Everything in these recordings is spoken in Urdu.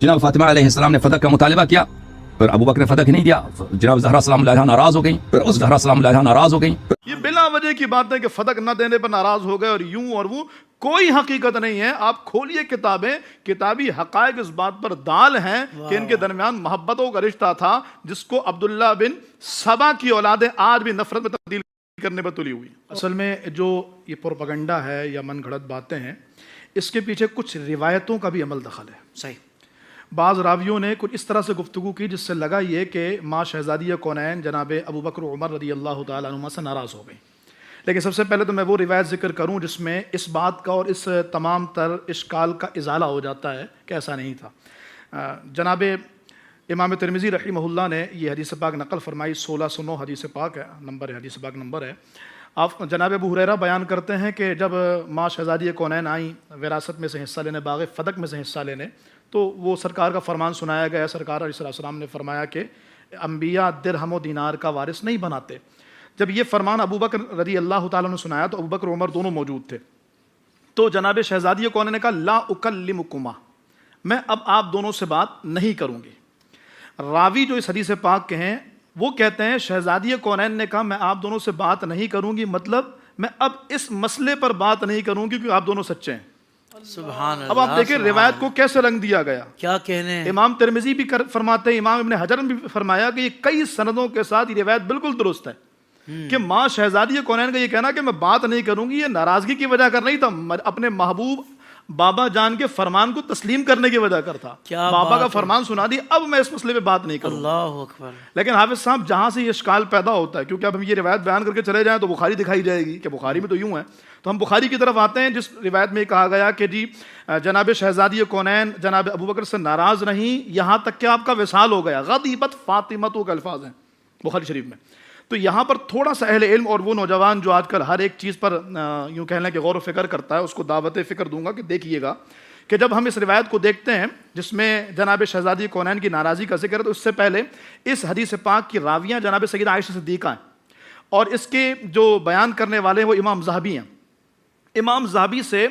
جناب فاطمہ علیہ السلام نے فتح کا مطالبہ کیا، پھر ابو بکر نے فتح نہیں دیا، جناب زہرا سلام اللہ علیہا ناراض ہو گئیں، پھر اس زہرا سلام اللہ علیہا ناراض ہو گئیں۔ یہ بلا وجہ کی بات ہے کہ فتح نہ دینے پر ناراض ہو گئے اور یوں اور وہ، کوئی حقیقت نہیں ہے۔ آپ کھولیے کتابیں، کتابی حقائق اس بات پر دال ہیں کہ ان کے درمیان محبتوں کا رشتہ تھا، جس کو عبداللہ بن سبا کی اولادیں آج بھی نفرت میں تبدیل کرنے پر تلی ہوئی۔ اصل میں جو یہ پروپیگنڈا ہے یا من گھڑت باتیں ہیں، اس کے پیچھے کچھ روایتوں کا بھی عمل دخل ہے۔ صحیح۔ بعض راویوں نے کچھ اس طرح سے گفتگو کی جس سے لگا یہ کہ ماں شہزادی کونین جناب ابو بکر و عمر رضی اللہ تعالیٰ عنہما سے ناراض ہو گئی۔ لیکن سب سے پہلے تو میں وہ روایت ذکر کروں جس میں اس بات کا اور اس تمام تر اشکال کا ازالہ ہو جاتا ہے کہ ایسا نہیں تھا۔ جناب امام ترمذی رحمہ اللہ نے یہ حدیث پاک نقل فرمائی، 1609 حدیث پاک ہے، نمبر ہے، حدیث پاک نمبر ہے۔ آپ جناب ابو ہریرہ بیان کرتے ہیں کہ جب ماں شہزادی کونین آئیں وراثت میں سے حصہ لینے، باغ فتق میں سے حصہ لینے، تو وہ سرکار کا فرمان سنایا گیا۔ سرکار علیہ السلام نے فرمایا کہ انبیاء درہم و دینار کا وارث نہیں بناتے۔ جب یہ فرمان ابو بکر رضی اللہ تعالیٰ نے سنایا تو ابو بکر و عمر دونوں موجود تھے۔ تو جناب شہزادی کونین نے کہا لا اکلمکما، میں اب آپ دونوں سے بات نہیں کروں گی۔ راوی جو اس حدیث پاک کے ہیں وہ کہتے ہیں شہزادی کونین نے کہا میں آپ دونوں سے بات نہیں کروں گی، مطلب میں اب اس مسئلے پر بات نہیں کروں گی کیونکہ آپ دونوں سچے ہیں۔ سبحان اللہ۔ اب آپ دیکھیں روایت کو کیسے رنگ دیا گیا۔ کیا کہنے ہیں۔ امام ترمذی بھی فرماتے ہیں، امام ابن حجر نے بھی فرمایا کہ یہ کئی سندوں کے ساتھ یہ روایت بالکل درست ہے کہ ماں شہزادی کونین کا یہ کہنا کہ میں بات نہیں کروں گی، یہ ناراضگی کی وجہ کر نہیں تھا، اپنے محبوب بابا جان کے فرمان کو تسلیم کرنے کی وجہ کر تھا۔ بابا کا فرمان سنا دی، اب میں اس مسئلے پہ بات نہیں کروں۔ اللہ اکبر۔ لیکن حافظ صاحب جہاں سے یہ اشکال پیدا ہوتا ہے، کیونکہ اب ہم یہ روایت بیان کر کے چلے جائیں تو بخاری دکھائی جائے گی کہ بخاری میں تو یوں ہے، تو ہم بخاری کی طرف آتے ہیں جس روایت میں یہ کہا گیا کہ جی جناب شہزادی کونین جناب ابو بکر سے ناراض نہیں یہاں تک کہ آپ کا وصال ہو گیا۔ غضبت فاطمۃ کے الفاظ ہیں بخاری شریف میں۔ تو یہاں پر تھوڑا سا اہل علم اور وہ نوجوان جو آج کل ہر ایک چیز پر یوں کہہ لیں کہ غور و فکر کرتا ہے، اس کو دعوت فکر دوں گا کہ دیکھیے گا کہ جب ہم اس روایت کو دیکھتے ہیں جس میں جناب شہزادی کونین کی ناراضی کا ذکر ہے، تو اس سے پہلے اس حدیث پاک کی راویاں جناب سیدہ عائشہ صدیقہ ہیں، اور اس کے جو بیان کرنے والے ہیں وہ امام ذہبی ہیں۔ امام ذہبی سے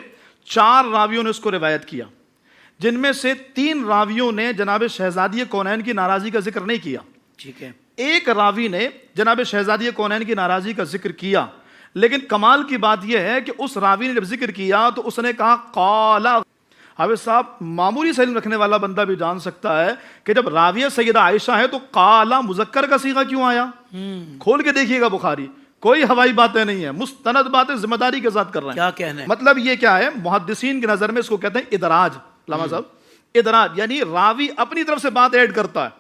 4 راویوں نے اس کو روایت کیا، جن میں سے 3 راویوں نے جناب شہزادی کونین کی ناراضی کا ذکر نہیں کیا۔ ٹھیک ہے۔ ایک راوی نے جناب شہزادی کونین کی ناراضی کا ذکر کیا، لیکن کمال کی بات یہ ہے کہ اس راوی نے جب ذکر کیا تو اس نے کہا قالا۔ حافظ صاحب معمولی سے علم رکھنے والا بندہ بھی جان سکتا ہے کہ جب راویہ سیدہ عائشہ ہے تو قالا مذکر کا صیغہ کیوں آیا؟ کھول کے دیکھیے گا بخاری، کوئی ہوائی باتیں نہیں ہیں، مستند باتیں ذمہ داری کے ساتھ کر رہے ہیں۔ کیا کہنے؟ مطلب یہ کیا ہے، محدثین کی نظر میں اس کو کہتے ہیں ادراج۔ علامہ صاحب ادراج یعنی راوی اپنی طرف سے بات ایڈ کرتا ہے،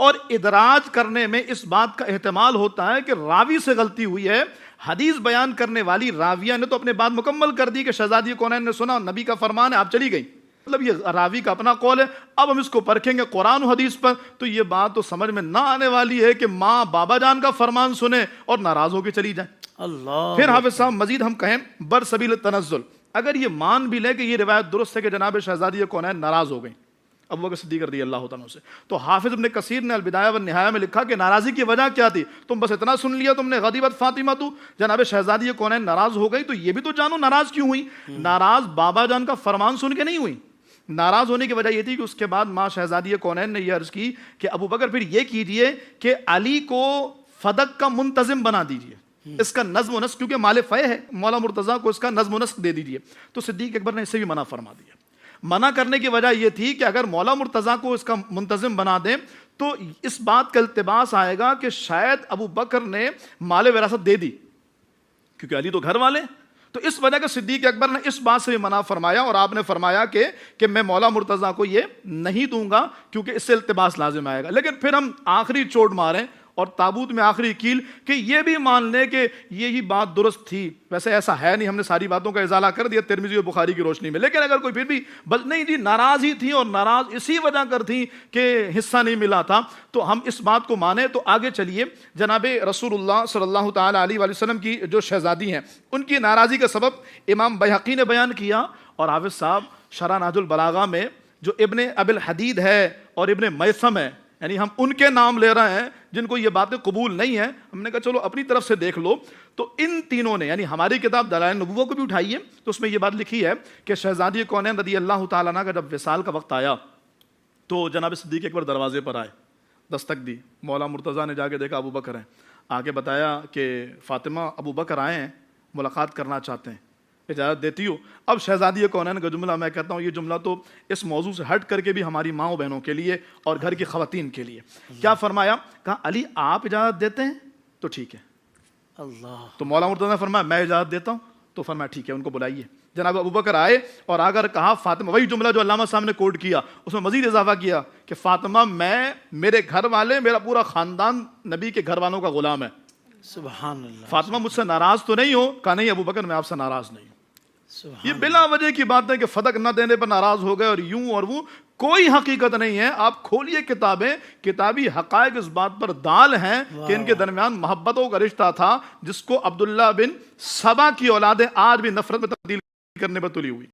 اور ادراج کرنے میں اس بات کا احتمال ہوتا ہے کہ راوی سے غلطی ہوئی ہے۔ حدیث بیان کرنے والی راویہ نے تو اپنے بات مکمل کر دی کہ شہزادی کونین نے سنا، نبی کا فرمان ہے، آپ چلی گئی، مطلب یہ راوی کا اپنا قول ہے۔ اب ہم اس کو پرکھیں گے قرآن و حدیث پر تو یہ بات تو سمجھ میں نہ آنے والی ہے کہ ماں بابا جان کا فرمان سنے اور ناراض ہو کے چلی جائیں۔ اللہ۔ پھر حافظ صاحب مزید ہم کہیں برسبیل تنزل، اگر یہ مان بھی لے کہ یہ روایت درست ہے کہ جناب شہزادی کونین ناراض ہو گئیں ابو بکر صدیق رضی اللہ تعالیٰ سے، تو حافظ ابن کثیر نے البدایہ والنہایہ میں لکھا کہ ناراضی کی وجہ کیا تھی؟ تم بس اتنا سن لیا تم نے غضبت فاطمہ تو جناب شہزادی کونین ناراض ہو گئی، تو یہ بھی تو جانو ناراض کیوں ہوئی۔ ناراض بابا جان کا فرمان سن کے نہیں ہوئی، ناراض ہونے کی وجہ یہ تھی کہ اس کے بعد ماں شہزادی کونین نے یہ عرض کی کہ ابو بکر پھر یہ کیجئے کہ علی کو فدق کا منتظم بنا دیجئے، اس کا نظم و نسق، کیونکہ مال فے ہے، مولا مرتضیٰ کو اس کا نظم و نسق دے دیجئے۔ تو صدیق اکبر نے اسے بھی منع فرما دیا۔ منع کرنے کی وجہ یہ تھی کہ اگر مولا مرتضیٰ کو اس کا منتظم بنا دیں تو اس بات کا التباس آئے گا کہ شاید ابو بکر نے مال وراثت دے دی، کیونکہ علی تو گھر والے، تو اس وجہ کہ صدیق اکبر نے اس بات سے بھی منع فرمایا، اور آپ نے فرمایا کہ میں مولا مرتضیٰ کو یہ نہیں دوں گا کیونکہ اس سے التباس لازم آئے گا۔ لیکن پھر ہم آخری چوٹ ماریں اور تابوت میں آخری کیل کہ یہ بھی مان لیں کہ یہی بات درست تھی، ویسے ایسا ہے نہیں، ہم نے ساری باتوں کا ازالہ کر دیا ترمذی اور بخاری کی روشنی میں، لیکن اگر کوئی پھر بھی نہیں جی ناراض ہی تھی اور ناراض اسی وجہ کر تھی کہ حصہ نہیں ملا تھا، تو ہم اس بات کو مانیں۔ تو آگے چلیے، جناب رسول اللہ صلی اللہ تعالیٰ علیہ وآلہ وسلم کی جو شہزادی ہیں ان کی ناراضی کا سبب امام بیہقی نے بیان کیا، اور حافظ صاحب شرح نہج البلاغہ میں جو ابن ابی الحدید ہے اور ابن میثم ہے، یعنی ہم ان کے نام لے رہے ہیں جن کو یہ باتیں قبول نہیں ہیں، ہم نے کہا چلو اپنی طرف سے دیکھ لو، تو ان تینوں نے یعنی ہماری کتاب دلائل نبوہ کو بھی اٹھائیے تو اس میں یہ بات لکھی ہے کہ شہزادی کونین رضی اللہ تعالیٰ عنہ کا جب وصال کا وقت آیا تو جناب صدیق اکبر دروازے پر آئے، دستک دی، مولا مرتضیٰ نے جا کے دیکھا ابو بکر ہیں، آگے بتایا کہ فاطمہ ابو بکر آئے ہیں، ملاقات کرنا چاہتے ہیں، اجازت دیتی ہو؟ اب شہزادی کونین کا جملہ میں کہتا ہوں، یہ جملہ تو اس موضوع سے ہٹ کر کے بھی ہماری ماؤں بہنوں کے لیے اور گھر کی خواتین کے لیے، کیا فرمایا؟ کہا علی آپ اجازت دیتے ہیں تو ٹھیک ہے۔ اللہ، تو مولا مرتضیٰ نے فرمایا میں اجازت دیتا ہوں، تو فرمایا ٹھیک ہے، ان کو بلائیے۔ جناب ابو بکر آئے اور آگر کہا فاطمہ، وہی جملہ جو علامہ صاحب نے کوٹ کیا، اس میں مزید اضافہ کیا کہ فاطمہ میرے گھر والے، میرا پورا خاندان نبی کے گھر والوں کا غلام ہے، سبحان اللہ، فاطمہ مجھ سے ناراض تو نہیں ہو؟ کہا نہیں ابو بکر میں آپ سے ناراض نہیں ہوں۔ سبحان یہ بلا وجہ کی بات ہے کہ فدق نہ دینے پر ناراض ہو گئے اور یوں اور وہ، کوئی حقیقت نہیں ہے۔ آپ کھولیے کتابیں، کتابی حقائق اس بات پر دال ہیں کہ ان کے درمیان محبتوں کا رشتہ تھا، جس کو عبداللہ بن سبا کی اولادیں آج بھی نفرت میں تبدیل کرنے پر تلی ہوئی۔